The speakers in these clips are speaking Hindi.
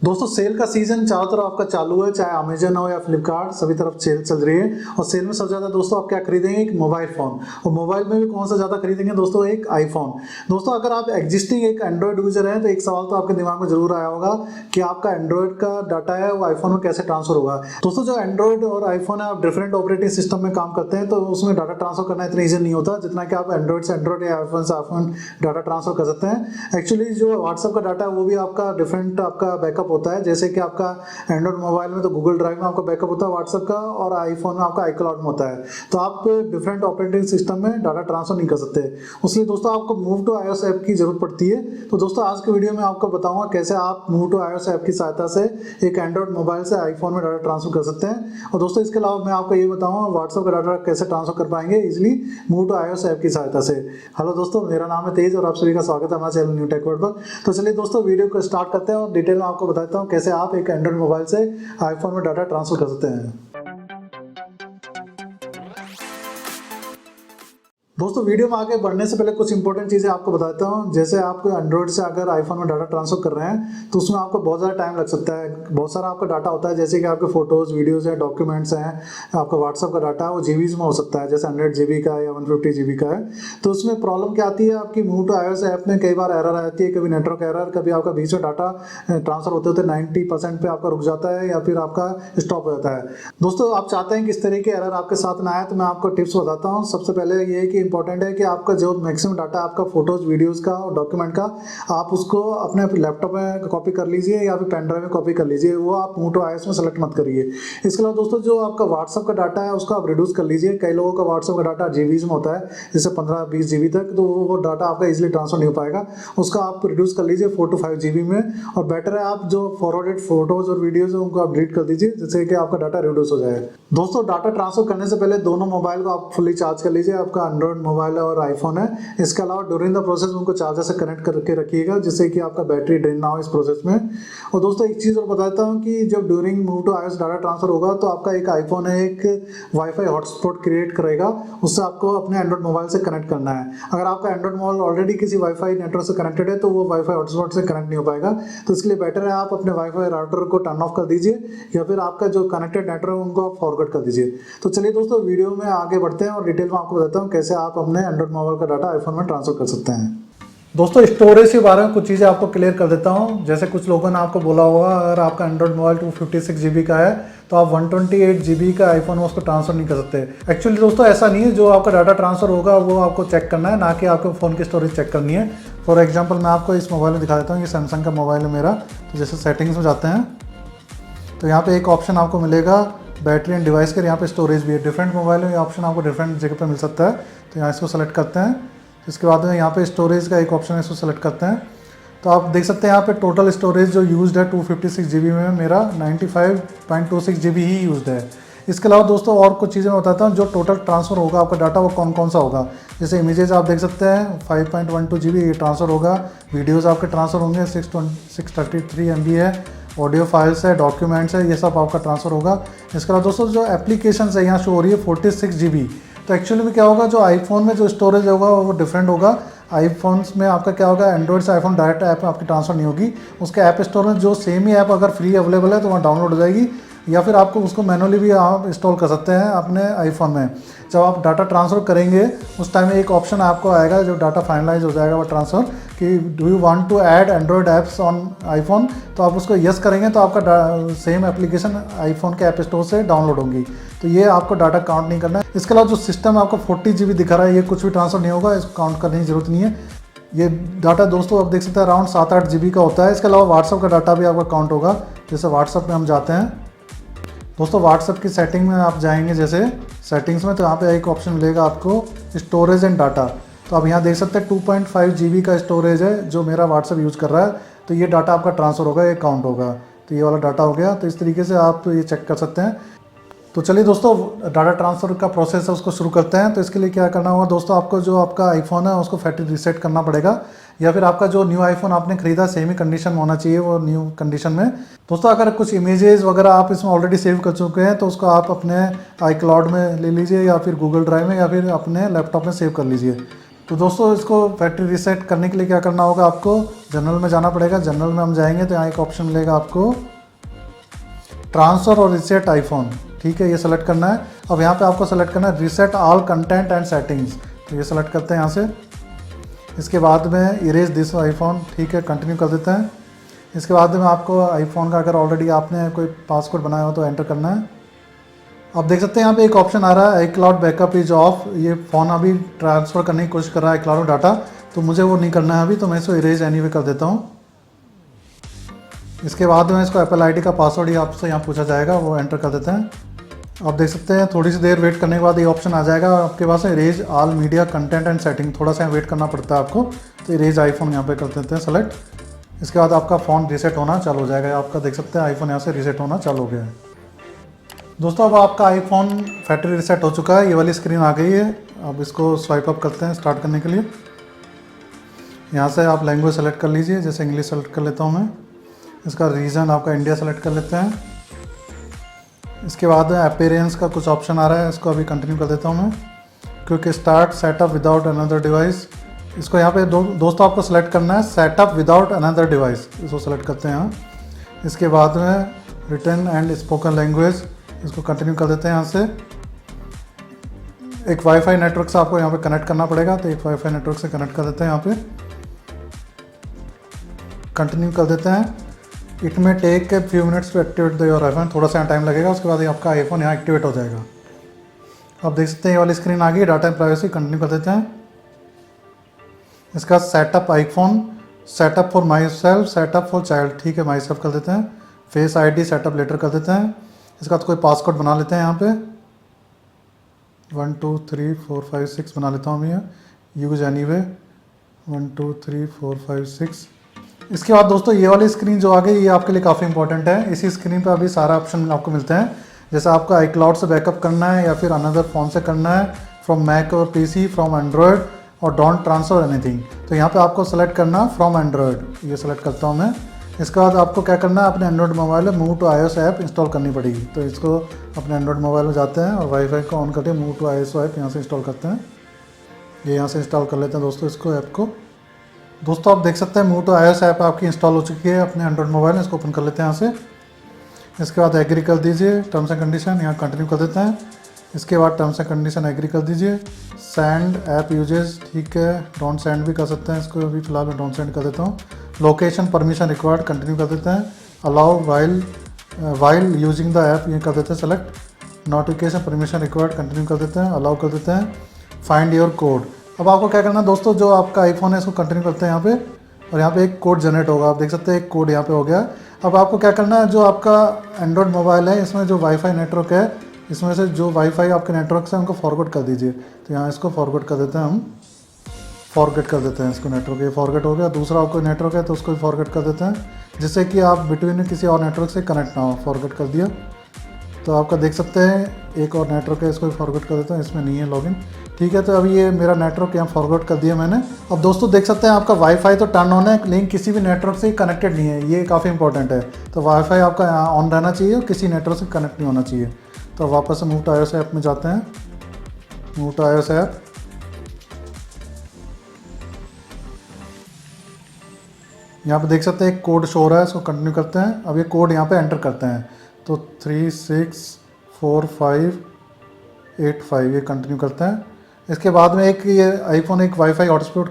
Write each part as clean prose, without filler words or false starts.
दोस्तों सेल का सीजन चारों तरफ आपका चालू है, चाहे अमेजन हो या फ्लिपकार्ट, सभी तरफ सेल चल रही है। और सेल में सबसे ज़्यादा दोस्तों आप क्या खरीदेंगे? एक मोबाइल फ़ोन। और मोबाइल में भी कौन सा ज़्यादा खरीदेंगे दोस्तों? एक आईफोन। दोस्तों अगर आप एग्जिस्टिंग एक एंड्रॉयड यूजर हैं तो एक सवाल तो आपके दिमाग में जरूर आया होगा कि आपका एंड्रॉयड का डाटा है वो आईफोन में कैसे ट्रांसफर होगा। दोस्तों जो एंड्रॉयड और आईफोन है, आप डिफरेंट ऑपरेटिंग सिस्टम में काम करते हैं तो उसमें डाटा ट्रांसफर करना इतना ईजी नहीं होता जितना कि आप एंड्रॉयड से एंड्रॉयड या आईफोन से आईफोन डाटा ट्रांसफर कर सकते हैं। एक्चुअली जो व्हाट्सएप का डाटा है वो भी आपका डिफरेंट आपका बैकअप होता है। जैसे कि आपका एंड्रॉइड मोबाइल में तो गूगल ड्राइव में आपका बैकअप होता है व्हाट्सएप का, और आईफोन में आपका आईक्लाउड में होता है। तो आप डिफरेंट ऑपरेटिंग सिस्टम में डाटा ट्रांसफर नहीं कर सकते, उसलिए दोस्तों आपको मूव टू iOS ऐप की जरूरत पड़ती है। तो दोस्तों आज के वीडियो में आपको बताऊंगा कैसे आप मूव टू iOS ऐप की सहायता से एक एंड्रॉइड मोबाइल से आईफोन में डाटा ट्रांसफर कर सकते हैं। और दोस्तों इसके अलावा मैं आपको ये बताऊंगा व्हाट्सएप का डाटा कैसे ट्रांसफर कर पाएंगे easily move to iOS app की सहायता से। हेलो दोस्तों, मेरा नाम है तेज और आप सभी का स्वागत है हमारे चैनल न्यू टेक वर्ल्ड पर। तो चलिए दोस्तों वीडियो को स्टार्ट करते हैं और डिटेल में आपको बताता हूँ कैसे आप एक एंड्रॉइड मोबाइल से आईफोन में डाटा ट्रांसफर कर सकते हैं। दोस्तों वीडियो में आगे बढ़ने से पहले कुछ इंपॉर्टेंट चीज़ें आपको बताता हूं। जैसे आप एंड्रॉइड से अगर आईफोन में डाटा ट्रांसफर कर रहे हैं तो उसमें आपको बहुत ज़्यादा टाइम लग सकता है। बहुत सारा आपका डाटा होता है, जैसे कि आपके फोटोज़, वीडियोज़ हैं, डॉक्यूमेंट्स हैं, आपका व्हाट्सअप का डाटा है वो जीबीज में हो सकता है, जैसे 100 GB का या 150 GB का है। तो उसमें प्रॉब्लम क्या आती है आपकी मूव टू iOS ऐप में कई बार एरर आती है, कभी नेटवर्क एरर, कभी आपका बीच में डाटा ट्रांसफर होते होते 90% पे आपका रुक जाता है या फिर आपका स्टॉप हो जाता है। दोस्तों आप चाहते हैं कि इस तरह के एरर आपके साथ ना आए तो मैं आपको टिप्स बताता हूँ। सबसे पहले ये कि इंपॉर्टेंट है कि आपका जो मैक्सिमम डाटा आपका फोटोज, वीडियोस का और डॉक्यूमेंट का, आप उसको अपने लैपटॉप में कॉपी कर लीजिए या फिर पेन ड्राइव में कॉपी कर लीजिए। वो आप मूव टू iOS में सेलेक्ट मत करिए। इसके अलावा दोस्तों जो आपका व्हाट्सएप का डाटा है उसको आप रिड्यूस कर लीजिए। कई लोगों का व्हाट्सएप का डाटा जीबीज में होता है, जैसे 15-20 GB तक, तो वो डाटा आपका इजिली ट्रांसफर नहीं हो पाएगा। उसका आप रिड्यूस कर लीजिए 4 to 5 GB में। और बेटर है आप जो फॉरवर्डेड फोटोज और वीडियोज है उनको आप डिलीट कर दीजिए, जिससे कि आपका डाटा रिड्यूस हो जाए। दोस्तों डाटा ट्रांसफर करने से पहले दोनों मोबाइल को आप फुली चार्ज कर लीजिए। आपका एंड्रॉइड मोबाइल है और आईफोन है। इसके अलावा ड्यूरिंग द प्रोसेस उनको चार्जर से कनेक्ट करके रखिएगा, जिससे कि आपका बैटरी ड्रेन ना हो इस प्रोसेस में। और दोस्तों एक चीज़ और बताता हूँ कि जब during move to iOS data transfer होगा तो आपका एक आईफोन है एक वाईफाई हॉटस्पॉट क्रिएट करेगा, उससे आपको अपने एंड्रॉइड मोबाइल से कनेक्ट करना है। अगर आपका एंड्रॉइड मोबाइल ऑलरेडी किसी वाईफाई नेटवर्क से कनेक्टेड है तो वो वाईफाई हॉटस्पॉट से कनेक्ट नहीं हो पाएगा। तो इसके लिए बेटर है आप अपने वाईफाई राउटर को टर्न ऑफ कर दीजिए या फिर आपका जो कनेक्टेड नेटवर्क है उनको आप फॉरवर्ड कर दीजिए। तो चलिए दोस्तों वीडियो में आगे बढ़ते हैं और डिटेल में आपको बताता हूँ कैसे आप अपने एंड्रॉइड मोबाइल का डाटा आईफोन में ट्रांसफर कर सकते हैं। दोस्तों स्टोरेज के बारे में कुछ चीज़ें आपको क्लियर कर देता हूं। जैसे कुछ लोगों ने आपको बोला होगा अगर आपका एंड्रॉइड मोबाइल 256 GB का है तो आप 128 GB का आईफोन में उसको ट्रांसफर नहीं कर सकते। एक्चुअली दोस्तों ऐसा नहीं है, जो आपका डाटा ट्रांसफर होगा वो आपको चेक करना है, ना कि आपके फ़ोन की स्टोरेज चेक करनी है। फॉर एग्जाम्पल मैं आपको इस मोबाइल में दिखा देता हूँ, ये सैमसंग का मोबाइल है मेरा। तो जैसे सेटिंग्स में जाते हैं तो यहाँ पर एक ऑप्शन आपको मिलेगा बैटरी एंड डिवाइस के, यहाँ पे स्टोरेज भी है। डिफरेंट मोबाइल में ये ऑप्शन आपको डिफरेंट जगह पे मिल सकता है। तो यहाँ इसको सेलेक्ट करते हैं। इसके बाद में यहाँ पे स्टोरेज का एक ऑप्शन है, इसको सेलेक्ट करते हैं। तो आप देख सकते हैं यहाँ पे टोटल स्टोरेज जो यूज्ड है 256 GB में मेरा 95.26 GB ही यूज्ड है। इसके अलावा दोस्तों और कुछ चीज़ें मैं बताता हूँ जो टोटल ट्रांसफ़र होगा आपका डाटा वो कौन कौन सा होगा। जैसे इमेजेस आप देख सकते हैं 5.12 GB ये ट्रांसफ़र होगा। वीडियोज़ आपके ट्रांसफ़र होंगे 633 MB है। ऑडियो फाइल्स है, डॉक्यूमेंट्स है, ये सब आपका ट्रांसफ़र होगा। इसके अलावा दोस्तों जो एप्लीकेशंस है यहाँ शो हो रही है 46 GB। तो एक्चुअली में क्या होगा, जो आईफोन में जो स्टोरेज होगा वो डिफरेंट होगा। आईफोन्स में आपका क्या होगा, एंड्रॉइड से आईफोन डायरेक्ट ऐप आपकी ट्रांसफर नहीं होगी। उसके ऐप स्टोर में जो सेम ही ऐप अगर फ्री अवेलेबल है तो वहाँ डाउनलोड हो जाएगी, या फिर आपको उसको मैनुअली भी आप इंस्टॉल कर सकते हैं अपने आईफोन में। जब आप डाटा ट्रांसफ़र करेंगे उस टाइम में एक ऑप्शन आपको आएगा जब डाटा फाइनलाइज हो जाएगा वो ट्रांसफ़र, कि do you want to add Android apps on iPhone. तो आप उसको यस करेंगे तो आपका सेम एप्लीकेशन आईफोन के ऐप स्टोर से डाउनलोड होगी। तो ये आपको डाटा काउंट नहीं करना है। इसके अलावा जो सिस्टम आपको 40 GB दिखा रहा है ये कुछ भी ट्रांसफ़र नहीं होगा, इसको काउंट करने की ज़रूरत नहीं है। ये डाटा दोस्तों आप देख सकते हैं अराउंड 7-8 GB का होता है। इसके अलावा व्हाट्सअप का डाटा भी आपका काउंट होगा। जैसे व्हाट्सअप में हम जाते हैं दोस्तों, व्हाट्सएप की सेटिंग में आप जाएंगे जैसे सेटिंग्स में, तो यहाँ पे एक ऑप्शन मिलेगा आपको स्टोरेज एंड डाटा। तो आप यहाँ देख सकते हैं 2.5 GB का स्टोरेज है जो मेरा व्हाट्सएप यूज़ कर रहा है। तो ये डाटा आपका ट्रांसफ़र होगा, ये काउंट होगा। तो ये वाला डाटा हो गया। तो इस तरीके से आप ये चेक कर सकते हैं। तो चलिए दोस्तों डाटा ट्रांसफ़र का प्रोसेस है उसको शुरू करते हैं। तो इसके लिए क्या करना होगा दोस्तों, आपको जो आपका आईफोन है उसको फैक्ट्री रीसेट करना पड़ेगा, या फिर आपका जो न्यू आईफोन आपने खरीदा सेम ही कंडीशन में होना चाहिए वो न्यू कंडीशन में। दोस्तों अगर कुछ इमेजेस वगैरह आप इसमें ऑलरेडी सेव कर चुके हैं तो उसको आप अपने आईक्लाउड में ले लीजिए या फिर गूगल ड्राइव में या फिर अपने लैपटॉप में सेव कर लीजिए। तो दोस्तों इसको फैक्ट्री रीसेट करने के लिए क्या करना होगा, आपको जनरल में जाना पड़ेगा। जनरल में हम जाएंगे तो यहाँ एक ऑप्शन मिलेगा आपको ट्रांसफ़र और रीसेट आईफोन, ठीक है, ये सेलेक्ट करना है। अब यहाँ पे आपको सेलेक्ट करना है reset all content and settings, तो ये सेलेक्ट करते हैं यहाँ से। इसके बाद में इरेज दिस आईफोन, ठीक है, कंटिन्यू कर देते हैं। इसके बाद में आपको आईफोन का अगर ऑलरेडी आपने कोई पासवर्ड बनाया हो तो एंटर करना है। आप देख सकते हैं यहाँ पे एक ऑप्शन आ रहा है iCloud बैकअप इज ऑफ, ये फ़ोन अभी ट्रांसफ़र करने की कोशिश कर रहा है iCloud डाटा, तो मुझे वो नहीं करना है अभी, तो मैं इसको इरेज एनीवे कर देता हूँ। इसके बाद में इसको एप्पल आईडी का पासवर्ड ही आपसे यहाँ पूछा जाएगा, वो एंटर कर देते हैं। आप देख सकते हैं थोड़ी सी देर वेट करने के बाद ये ऑप्शन आ जाएगा आपके पास है erase all media content and setting, थोड़ा सा वेट करना पड़ता है आपको। तो इरेज आईफोन यहाँ पे कर देते हैं सेलेक्ट। इसके बाद आपका फ़ोन रीसेट होना चालू हो जाएगा, आपका देख सकते हैं आईफोन यहाँ से रीसेट होना चालू हो गया है। दोस्तों अब आपका आईफोन फैक्ट्री रीसेट हो चुका है, ये वाली स्क्रीन आ गई है। अब इसको स्वाइप अप करते हैं स्टार्ट करने के लिए। यहाँ से आप लैंग्वेज सेलेक्ट कर लीजिए, जैसे इंग्लिश सेलेक्ट कर लेता हूँ मैं। इसका रीजन आपका इंडिया सेलेक्ट कर लेते हैं। इसके बाद अपीयरेंस का कुछ ऑप्शन आ रहा है, इसको अभी कंटिन्यू कर देता हूँ मैं। क्योंकि start setup without another device, इसको यहाँ पे दोस्तों आपको सेलेक्ट करना है सेटअप विदाउट अनदर डिवाइस, इसको सेलेक्ट करते हैं यहाँ। इसके बाद में रिटन एंड स्पोकन लैंग्वेज, इसको कंटिन्यू कर देते हैं यहाँ से। एक वाईफाई नेटवर्क से आपको यहाँ पे कनेक्ट करना पड़ेगा, तो एक वाईफाई नेटवर्क से कनेक्ट कर देते हैं यहाँ पे, कंटिन्यू कर देते हैं। It may take a few minutes to activate your iPhone, थोड़ा सा टाइम लगेगा, उसके बाद आपका आईफोन यहाँ एक्टिवेट हो जाएगा। आप देख सकते हैं ये वाली स्क्रीन आ गई, डाटा एंड प्राइवेसी, कंटिन्यू कर देते हैं। इसका setup iPhone, setup for my self, setup for child, ठीक है, माई सेल्फ कर देते हैं। फेस आईडी सेटअप लेटर कर देते हैं। इसका तो कोई पासवर्ड बना लेते हैं यहाँ पे, 1 2 3 4 5 6 बना लेता हूँ मैं, यूज एनीवे 1 2 3 4 5 6। इसके बाद दोस्तों ये वाली स्क्रीन जो आ गई ये आपके लिए काफ़ी इंपॉर्टेंट है। इसी स्क्रीन पर अभी सारा ऑप्शन आपको मिलते हैं, जैसे आपका iCloud से बैकअप करना है या फिर अनदर फ़ोन से करना है, फ्रॉम मैक और पीसी, फ्रॉम एंड्रॉयड, और डोंट ट्रांसफ़र एनीथिंग। तो यहाँ पे आपको सेलेक्ट करना फ्रॉम एंड्रॉयड, ये सेलेक्ट करता हूँ मैं। इसके बाद आपको क्या करना है, अपने एंड्रॉयड मोबाइल में move to iOS app install करनी पड़ेगी। तो इसको अपने एंड्रॉयड मोबाइल में जाते हैं और वाईफाई को ऑन करके मूव टू iOS ऐप यहाँ से इंस्टॉल करते हैं। ये यहाँ से इंस्टॉल कर लेते हैं दोस्तों इसको, ऐप को। दोस्तों आप देख सकते हैं मूव टू iOS ऐप आपकी इंस्टॉल हो चुकी है अपने एंड्रॉयड मोबाइल में, इसको ओपन कर लेते हैं यहाँ से। इसके बाद एग्री कर दीजिए, टर्म्स एंड कंडीशन, यहाँ कंटिन्यू कर देते हैं। इसके बाद टर्म्स एंड कंडीशन एग्री कर दीजिए। सेंड ऐप यूजेज, ठीक है, डोंट सेंड भी कर सकते हैं, इसको अभी फिलहाल मैं डोंट सेंड कर देता हूँ। लोकेशन परमिशन रिक्वायर्ड, कंटिन्यू कर देते हैं। Allow while using the app, ये कर देते हैं select. Notification permission required, continue कर देते हैं, अलाउ कर देते हैं। फाइंड योर कोड, अब आपको क्या करना है दोस्तों, जो आपका आईफोन है इसको कंटिन्यू करते हैं यहाँ पे, और यहाँ पे एक कोड जनरेट होगा। आप देख सकते हैं एक कोड यहाँ पे हो गया। अब आपको क्या करना है, जो आपका एंड्रॉयड मोबाइल है इसमें जो वाईफाई नेटवर्क है, इसमें से जो वाईफाई आपके नेटवर्क से उनको फॉरवर्ड कर दीजिए। तो यहाँ इसको फॉरवर्ड कर देते हैं हम, फॉरगेट कर देते हैं इसको नेटवर्क, ये फॉरगेट हो गया। दूसरा कोई नेटवर्क है तो उसको भी फॉरगेट कर देते हैं, जिससे कि आप बिटवीन किसी और नेटवर्क से कनेक्ट ना हो। फॉरगेट कर दिया। तो आपका देख सकते हैं एक और नेटवर्क है, इसको भी फॉरगेट कर देते हैं, इसमें नहीं है लॉगिन, ठीक है। तो अभी ये मेरा नेटवर्क यहाँ फॉरवर्ड कर दिया मैंने। अब दोस्तों देख सकते हैं आपका वाईफाई तो टर्न ऑन है, लेकिन किसी भी नेटवर्क से कनेक्टेड नहीं है, ये काफ़ी इंपॉर्टेंट है। तो वाईफाई आपका यहाँ ऑन रहना चाहिए और किसी नेटवर्क से कनेक्ट नहीं होना चाहिए। तो वापस से मूव टू iOS ऐप में जाते हैं, मूव टू iOS ऐप। यहाँ पे देख सकते हैं एक कोड शो हो रहा है, इसको कंटिन्यू करते हैं। अब ये कोड यहाँ पे एंटर करते हैं, तो 364585 ये कंटिन्यू करते हैं। इसके बाद में एक ये आईफोन एक वाईफाई हॉटस्पॉट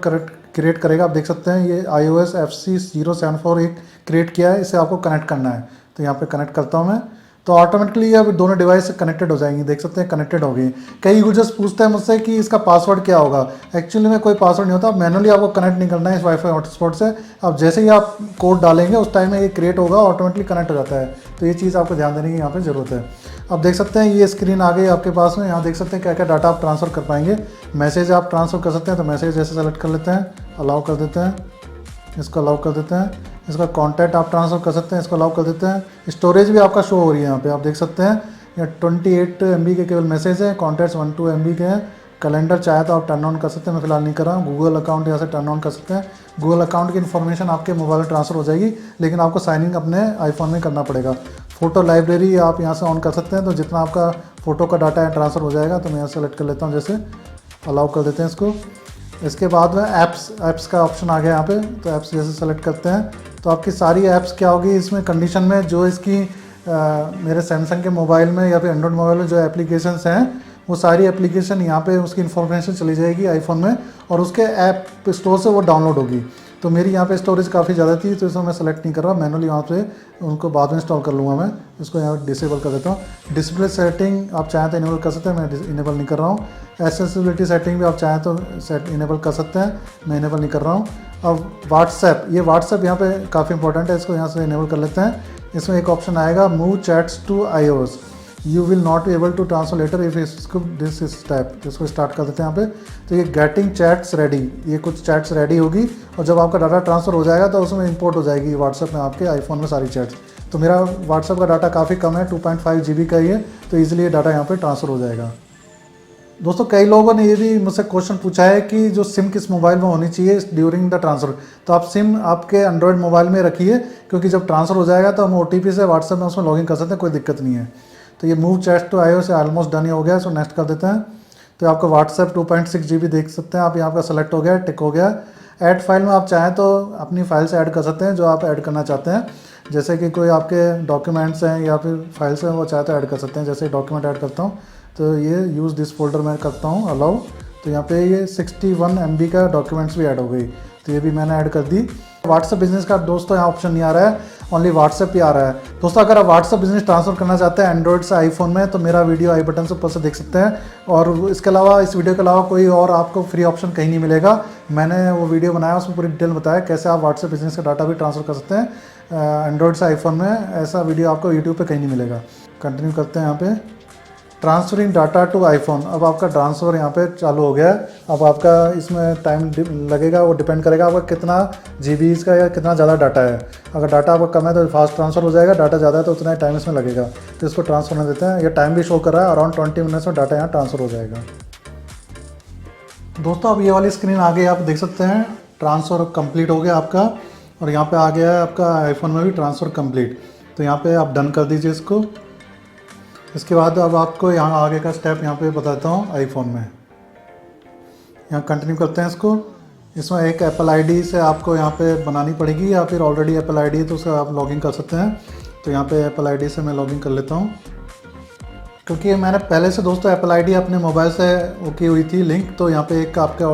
क्रिएट करेगा। आप देख सकते हैं ये iOS FC074 एक क्रिएट किया है, इसे आपको कनेक्ट करना है। तो यहाँ पे कनेक्ट करता हूँ मैं, तो ऑटोमेटिकली अब दोनों डिवाइस से कनेक्टेड हो जाएंगी। देख सकते हैं कनेक्टेड हो गई। कई यूजर्स पूछते हैं मुझसे कि इसका पासवर्ड क्या होगा। एक्चुअली में कोई पासवर्ड नहीं होता, मैनुअली आपको कनेक्ट नहीं करना है इस वाईफाई हॉटस्पॉट से। अब जैसे ही आप कोड डालेंगे उस टाइम में ये क्रिएट होगा, ऑटोमेटिकली कनेक्ट हो जाता है। तो ये चीज़ आपको ध्यान देने की यहाँ पर ज़रूरत है। अब देख सकते हैं ये स्क्रीन आ गई आपके पास में, यहाँ देख सकते हैं क्या क्या डाटा आप ट्रांसफ़र कर पाएंगे। मैसेज आप ट्रांसफ़र कर सकते हैं, तो मैसेज जैसे सेलेक्ट कर लेते हैं, अलाउ कर देते हैं, इसको अलाउ कर देते हैं। इसका कॉन्टैक्ट आप ट्रांसफ़र कर सकते हैं, इसको अलाउ कर देते हैं। स्टोरेज भी आपका शो हो रही है यहाँ पे, आप देख सकते हैं ये 28 MB के केवल मैसेज है। कॉन्टैक्ट्स 12 MB के हैं। कैलेंडर चाहे तो आप टर्न ऑन कर सकते हैं, मैं फिलहाल नहीं कर रहा हूँ। गूगल अकाउंट यहाँ से टर्न ऑन कर सकते हैं। गूगल अकाउंट की इन्फॉर्मेशन आपके मोबाइल में ट्रांसफ़र हो जाएगी, लेकिन आपको साइन इन अपने आईफोन में करना पड़ेगा। फ़ोटो लाइब्रेरी आप यहाँ से ऑन कर सकते हैं, तो जितना आपका फ़ोटो का डाटा है ट्रांसफ़र हो जाएगा। तो मैं यहाँ सेलेक्ट कर लेता हूँ, जैसे अलाउ कर देते हैं इसको। इसके बाद में ऐप्स का ऑप्शन आ गया यहाँ पे। तो ऐप्स जैसे सेलेक्ट करते हैं तो आपकी सारी ऐप्स क्या होगी इसमें कंडीशन में, जो इसकी मेरे सैमसंग के मोबाइल में या फिर एंड्रॉयड मोबाइल में जो एप्लीकेशंस हैं वो सारी एप्लीकेशन यहाँ पे उसकी इन्फॉर्मेशन चली जाएगी आईफोन में, और उसके ऐप स्टोर से वो डाउनलोड होगी। तो मेरी यहाँ पे स्टोरेज काफ़ी ज़्यादा थी तो इसमें मैं सेलेक्ट नहीं कर रहा, मैनुअली यहाँ पे उनको बाद में इंस्टॉल कर लूँगा मैं। इसको यहाँ डिसेबल कर देता हूँ। डिस्प्ले सेटिंग आप चाहें तो इनेबल कर सकते हैं, मैं इनेबल नहीं कर रहा हूँ। एक्सेसिबिलिटी सेटिंग भी आप चाहें तो इनेबल कर सकते हैं, मैं इनेबल नहीं कर रहा हूँ। अब व्हाट्सएप, ये व्हाट्सएप यहाँ पे काफ़ी इंपॉर्टेंट है, इसको यहाँ से इनेबल कर लेते हैं। इसमें एक ऑप्शन आएगा move chats to iOS, you will not be able to transfer later if इसको दिस स्टेप, इसको स्टार्ट कर देते हैं यहाँ पे। तो ये गेटिंग चैट्स रेडी, ये कुछ चैट्स रेडी होगी और जब आपका डाटा ट्रांसफ़र हो जाएगा तो उसमें इंपोर्ट हो जाएगी व्हाट्सएप में आपके आईफोन में सारी चैट्स। तो मेरा व्हाट्सएप का डाटा काफ़ी कम है, 2.5 GB का ही है, तो ईजिली ये डाटा यहाँ पर ट्रांसफ़र हो जाएगा। दोस्तों कई लोगों ने ये भी मुझसे क्वेश्चन पूछा है कि जो सिम किस मोबाइल में होनी चाहिए ड्यूरिंग द ट्रांसफ़र। तो आप सिम आपके एंड्रॉयड मोबाइल में रखिए, क्योंकि जब ट्रांसफ़र हो जाएगा तो हम OTP से व्हाट्सएप में उसमें लॉगिन कर सकते हैं, कोई दिक्कत नहीं है। तो ये मूव चैट टू iOS से ऑलमोस्ट डन ही हो गया, इसको नेक्स्ट कर देते हैं। तो आपका व्हाट्सएप 2.6 GB देख सकते हैं आप, यहाँ पर सेलेक्ट हो गया, टिक हो गया। ऐड फाइल में आप चाहें तो अपनी फाइल्स ऐड कर सकते हैं जो आप ऐड करना चाहते हैं, जैसे कि कोई आपके डॉक्यूमेंट्स हैं या फिर फाइल्स हैं वो चाहे तो ऐड कर सकते हैं। जैसे डॉक्यूमेंट ऐड करता हूँ तो ये यूज़ दिस फोल्डर मैं करता हूँ अलाउ, तो यहाँ पे ये 61 MB का डॉक्यूमेंट्स भी ऐड हो गई, तो ये भी मैंने ऐड कर दी। व्हाट्सएप बिजनेस का दोस्तों यहाँ ऑप्शन नहीं आ रहा है, ओनली व्हाट्सएप ही आ रहा है। दोस्तों अगर आप व्हाट्सएप बिजनेस ट्रांसफर करना चाहते हैं एंड्रॉइड से आईफोन में तो मेरा वीडियो आई बटन से ऊपर से देख सकते हैं, और इसके अलावा इस वीडियो के अलावा कोई और आपको फ्री ऑप्शन कहीं नहीं मिलेगा। मैंने वो वीडियो बनाया उसमें पूरी डिटेल बताया कैसे आप व्हाट्सएप बिजनेस का डाटा भी ट्रांसफर कर सकते हैं एंड्रॉइड से आईफोन में। ऐसा वीडियो आपको यूट्यूब पर कहीं नहीं मिलेगा। कंटिन्यू करते हैं यहाँ पे, ट्रांसफरिंग डाटा टू आईफोन। अब आपका ट्रांसफ़र यहाँ पे चालू हो गया है। अब आपका इसमें टाइम लगेगा, वो डिपेंड करेगा आपका कितना GBs का या कितना ज़्यादा डाटा है। अगर डाटा आपका कम है तो फास्ट ट्रांसफ़र हो जाएगा, डाटा ज़्यादा है तो उतना ही टाइम इसमें लगेगा। तो इसको ट्रांसफ़र होने देते हैं। ये टाइम भी शो कर रहा है, अराउंड 20 मिनट्स में डाटा यहाँ ट्रांसफ़र हो जाएगा। दोस्तों अब ये वाली स्क्रीन आ गई, आप देख सकते हैं ट्रांसफ़र कंप्लीट हो गया आपका, और यहाँ पर आ गया है आपका आईफोन में भी ट्रांसफ़र कम्प्लीट। तो यहाँ पर आप डन कर दीजिए इसको। इसके बाद अब आपको यहाँ आगे का स्टेप यहाँ पे बताता हूँ आईफोन में। यहाँ कंटिन्यू करते हैं इसको। इसमें एक एप्पल आईडी से आपको यहाँ पे बनानी पड़ेगी, या फिर ऑलरेडी एप्पल आईडी है तो उससे आप लॉगिन कर सकते हैं। तो यहाँ पे एप्पल आईडी से मैं लॉगिन कर लेता हूँ, क्योंकि मैंने पहले से दोस्तों एप्पल आईडी अपने मोबाइल से वो की हुई थी लिंक। तो यहाँ पे एक आपका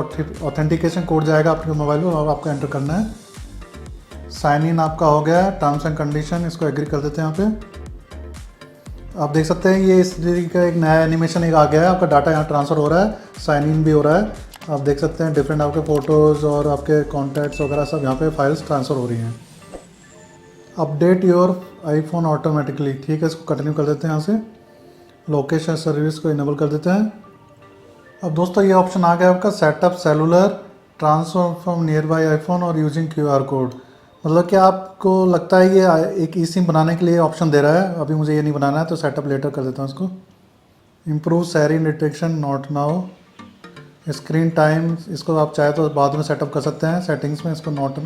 ऑथेंटिकेशन कोड जाएगा आपके मोबाइल में, अब आपको एंटर करना है। साइन इन आपका हो गया, टर्म्स एंड कंडीशन, इसको एग्री कर देते हैं यहाँ पे। आप देख सकते हैं ये इस तरीके का एक नया एनिमेशन एक आ गया है, आपका डाटा यहाँ ट्रांसफ़र हो रहा है, साइन इन भी हो रहा है। आप देख सकते हैं डिफरेंट आपके फ़ोटोज़ और आपके कॉन्टैक्ट्स वगैरह सब यहाँ पे फाइल्स ट्रांसफ़र हो रही हैं। अपडेट योर आईफोन ऑटोमेटिकली, ठीक है, इसको कंटिन्यू कर देते हैं। यहाँ से लोकेशन सर्विस को इनेबल कर देते हैं। अब दोस्तों ये ऑप्शन आ गया आपका setup cellular transfer from near by iPhone और यूजिंग QR कोड। मतलब कि आपको लगता है ये एक ई सिम बनाने के लिए ऑप्शन दे रहा है, अभी मुझे ये नहीं बनाना है तो सेटअप लेटर कर देता हूँ इसको। इम्प्रूव सैरी detection not now, screen time इसको आप चाहे तो बाद में सेटअप कर सकते हैं सेटिंग्स में, इसको not.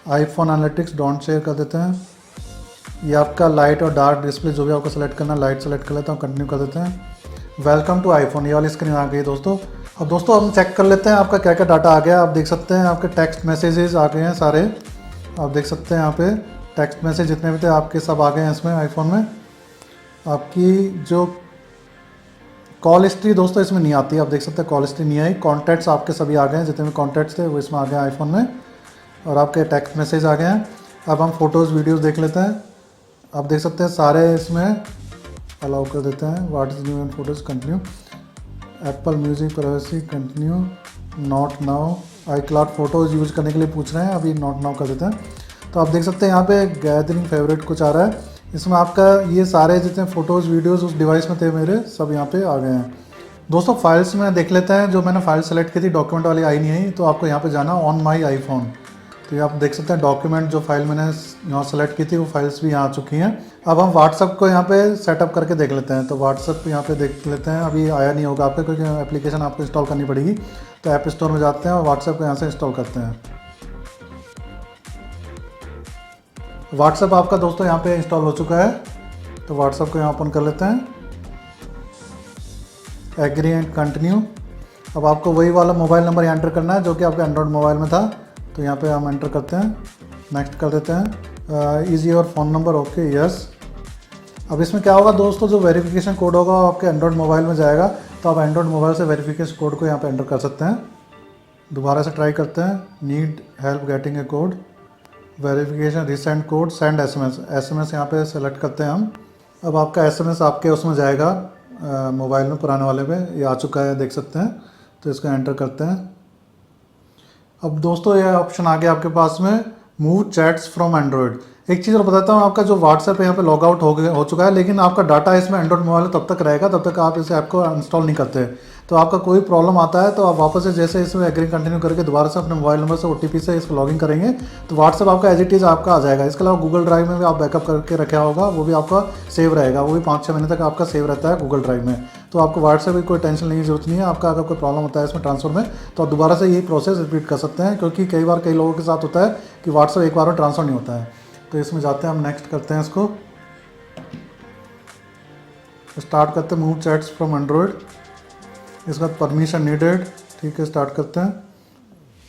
IPhone analytics don't share कर देते हैं। ये आपका लाइट और डार्क डिस्प्ले जो भी आपको सेलेक्ट करना है, लाइट सेलेक्ट कर लेता हूँ, कंटिन्यू कर देते हैं। वेलकम टू आईफोन, ये वाली स्क्रीन आ गई दोस्तों। अब दोस्तों हम चेक कर लेते हैं आपका क्या क्या डाटा आ गया। आप देख सकते हैं आपके टेक्स्ट मैसेजेस आ गए हैं सारे, आप देख सकते हैं यहाँ पे टेक्स्ट मैसेज जितने भी थे आपके सब आ गए हैं इसमें आईफोन में। आपकी जो कॉल हिस्ट्री दोस्तों इसमें नहीं आती, आप देख सकते हैं कॉल हिस्ट्री नहीं आई। कॉन्टैक्ट्स आपके सभी आ गए हैं, जितने भी कॉन्टैक्ट्स थे वो इसमें आ गए आईफोन में, और आपके टेक्स्ट मैसेज आ गए हैं। अब हम फ़ोटोज़ वीडियोज़ देख लेते हैं। आप देख सकते हैं सारे इसमें अलाउ कर देते हैं। What is new and photos, continue. Apple music privacy, continue. Not now, I cloud photos use करने के लिए पूछ रहे हैं, अभी नॉट नाउ कर देते हैं। तो आप देख सकते हैं यहाँ पे गैदरिंग फेवरेट कुछ आ रहा है, इसमें आपका ये सारे जितने फ़ोटोज़ वीडियोज़ उस डिवाइस में थे मेरे सब यहाँ पे आ गए हैं। दोस्तों फाइल्स में देख लेते हैं, जो मैंने फाइल सेलेक्ट की थी डॉक्यूमेंट वाली आई नहीं आई, तो आपको यहाँ पे जाना ऑन माई आईफोन। तो ये आप देख सकते हैं डॉक्यूमेंट जो फाइल मैंने यहाँ सेलेक्ट की थी वो फाइल्स भी यहाँ आ चुकी हैं। अब हम व्हाट्सअप को यहाँ पे सेटअप करके देख लेते हैं। तो व्हाट्सअप यहाँ पे देख लेते हैं, अभी आया नहीं होगा आपका क्योंकि एप्लीकेशन आपको इंस्टॉल करनी पड़ेगी। तो ऐप स्टोर में जाते हैं और व्हाट्सएप को यहाँ से इंस्टॉल करते हैं। व्हाट्सएप आपका दोस्तों यहाँ पे इंस्टॉल हो चुका है, तो व्हाट्सएप को यहाँ ओपन कर लेते हैं। Agree and continue. अब आपको वही वाला मोबाइल नंबर यहाँ एंटर करना है जो कि आपके एंड्रॉयड मोबाइल में था। तो यहाँ पे हम एंटर करते हैं, नेक्स्ट कर देते हैं। Is your phone number, okay yes. अब इसमें क्या होगा दोस्तों, जो वेरिफिकेशन कोड होगा वो आपके एंड्रॉयड मोबाइल में जाएगा। तो आप एंड्रॉयड मोबाइल से वेरिफिकेशन कोड को यहाँ पे एंटर कर सकते हैं। दोबारा से ट्राई करते हैं, need help getting a code, verification recent code, send SMS. SMS यहाँ पे सेलेक्ट करते हैं हम। अब आपका एसएमएस आपके उसमें जाएगा मोबाइल में, पुराने वाले पे ये आ चुका है, देख सकते हैं। तो इसको एंटर करते हैं। अब दोस्तों ये ऑप्शन आ गया आपके पास में, मूव चैट्स फ्रॉम एंड्रॉयड। एक चीज़ और बताता हूँ, आपका जो व्हाट्सएप है यहाँ पे लॉग आउट हो चुका है, लेकिन आपका डाटा इसमें एंड्रॉयड मोबाइल में तब तक रहेगा जब तक आप इस ऐप को इंस्टॉल नहीं करते। तो आपका कोई प्रॉब्लम आता है तो आप वापस से जैसे इसमें एग्री कंटिन्यू करके दोबारा से अपने मोबाइल नंबर से OTP से इसको लॉगिन करेंगे तो व्हाट्सएप आपका एज इट इज़ आपका आ जाएगा। इसके अलावा गूगल ड्राइव में भी आप बैकअप करके रखा होगा, वो भी आपका सेव रहेगा, वो भी 5-6 महीने तक आपका सेव रहता है गूगल ड्राइव में। तो आपको व्हाट्सएप की कोई टेंशन लेने की जरूरत नहीं है। आपका अगर कोई प्रॉब्लम होता है इसमें ट्रांसफर में तो आप दोबारा से यही प्रोसेस रिपीट कर सकते हैं, क्योंकि कई बार कई लोगों के साथ होता है कि व्हाट्सएप एक बार में ट्रांसफर नहीं होता है। तो इसमें जाते हैं हम, नेक्स्ट करते हैं, इसको स्टार्ट करते हैं, मूव चैट्स फ्रॉम एंड्रॉयड। इसका परमिशन नीडेड, ठीक है, स्टार्ट करते हैं,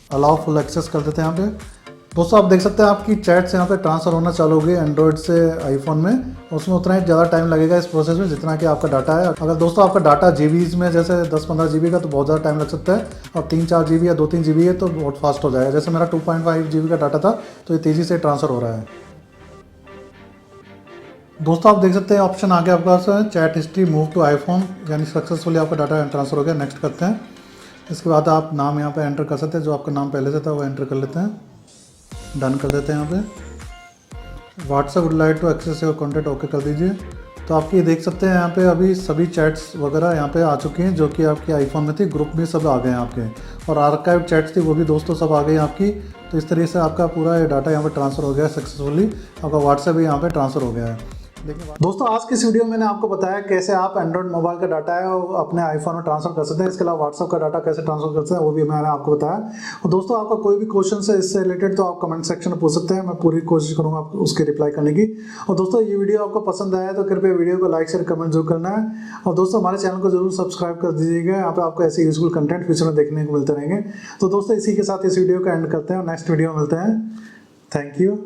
अलाउ फुल एक्सेस कर देते हैं यहाँ पे। दोस्तों आप देख सकते हैं आपकी चैट्स यहाँ पे ट्रांसफ़र होना चालू हो गई एंड्रॉयड से आईफोन में। उसमें उतना ही ज़्यादा टाइम लगेगा इस प्रोसेस में जितना कि आपका डाटा है। अगर दोस्तों आपका डाटा जीबीज़ में जैसे 10-15 GB का तो बहुत ज़्यादा टाइम लग सकता है, और 3-4 GB या 2-3 GB है तो बहुत फास्ट हो जाएगा। जैसे मेरा 2.5 GB का डाटा था तो ये तेज़ी से ट्रांसफ़र हो रहा है। दोस्तों आप देख सकते हैं ऑप्शन आ गया आपके पास, chat history move to iPhone, यानी सक्सेसफुली आपका डाटा ट्रांसफ़र हो गया। नेक्स्ट करते हैं। इसके बाद आप नाम यहाँ पे एंटर कर सकते हैं, जो आपका नाम पहले से था वो एंटर कर लेते हैं, डन कर देते हैं। यहाँ पे WhatsApp would like to access your contact, okay कर दीजिए। तो आपकी देख सकते हैं यहाँ पे अभी सभी चैट्स वगैरह यहाँ पे आ चुकी हैं जो कि आपके आईफोन में थी, ग्रुप में सब आ गए हैं आपके, और आर्काइव चैट्स थी वो भी दोस्तों सब आ गई आपकी। तो इस तरीके से आपका पूरा ये डाटा यहाँ पे ट्रांसफ़र हो गया सक्सेसफुली, आपका व्हाट्सएप भी यहाँ पे ट्रांसफ़र हो गया है। दोस्तों आज की इस वीडियो में मैंने आपको बताया कैसे आप एंड्रॉइड मोबाइल का डाटा है वो अपने आईफोन में ट्रांसफर कर सकते हैं। इसके अलावा व्हाट्सएप का डाटा कैसे ट्रांसफर कर सकते हैं वो भी मैंने आपको बताया। और दोस्तों आपका कोई भी क्वेश्चन है इससे रिलेटेड तो आप कमेंट सेक्शन में पूछ सकते हैं, मैं पूरी कोशिश करूंगा आपको उसके रिप्लाई करने की। और दोस्तों ये वीडियो आपको पसंद आया तो कृपया वीडियो को लाइक शेयर कमेंट जरूर करना है। और दोस्तों हमारे चैनल को जरूर सब्सक्राइब कर दीजिएगा, यहाँ पे आपको ऐसे यूजफुल कंटेंट फ्यूचर में देखने को मिलते रहेंगे। तो दोस्तों इसी के साथ इस वीडियो का एंड करते हैं और नेक्स्ट वीडियो में मिलते हैं। Thank you.